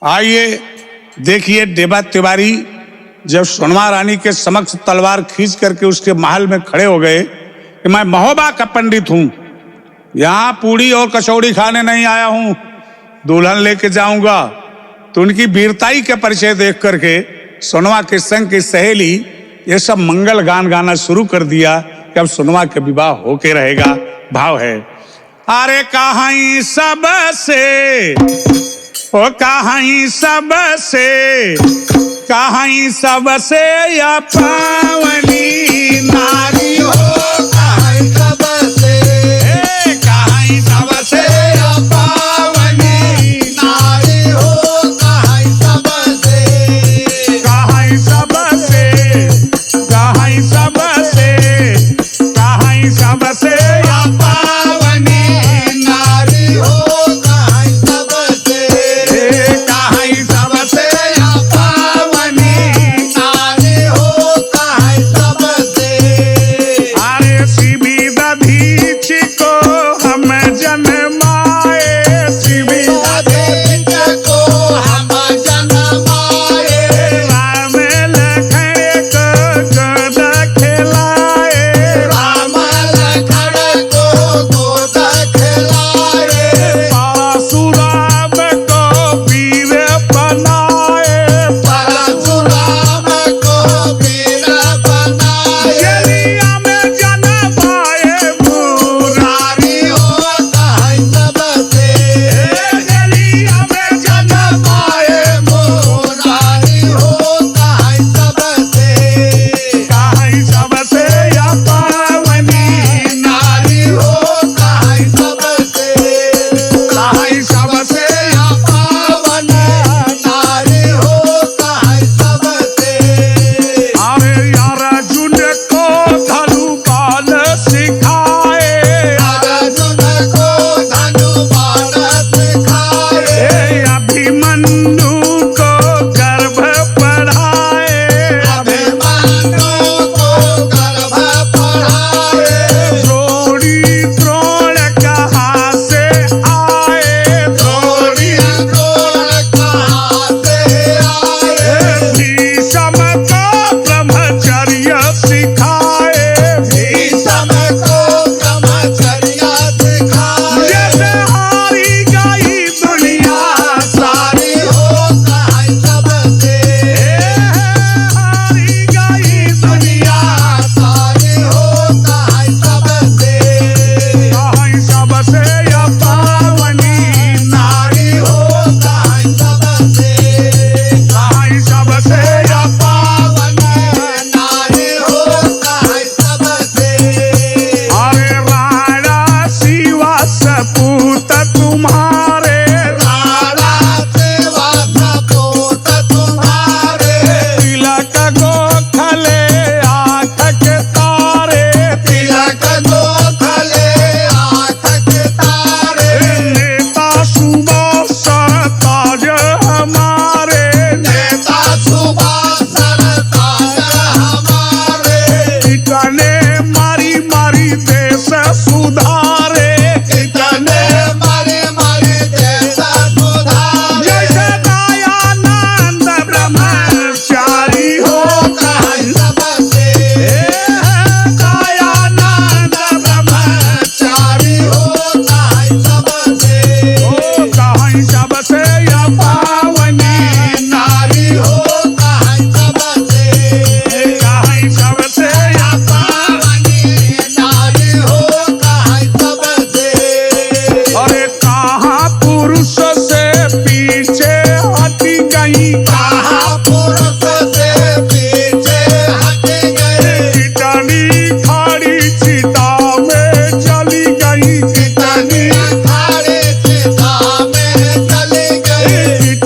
आइए देखिए देवा तिवारी जब सोनवा रानी के समक्ष तलवार खींच करके उसके महल में खड़े हो गए कि मैं महोबा का पंडित हूं, यहाँ पूड़ी और कचौड़ी खाने नहीं आया हूं, दुल्हन लेके जाऊंगा। तो उनकी वीरताई के परिचय देख करके सोनवा के संग की सहेली ये सब मंगल गान गाना शुरू कर दिया कि अब सोनवा के विवाह होके रहेगा। भाव है, अरे कहां सब से ओ कहां सब से या पावनी नारी हो, कहां सब से या पावनी नारी हो, कहां सब से या पावनी नारी हो,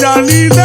Danny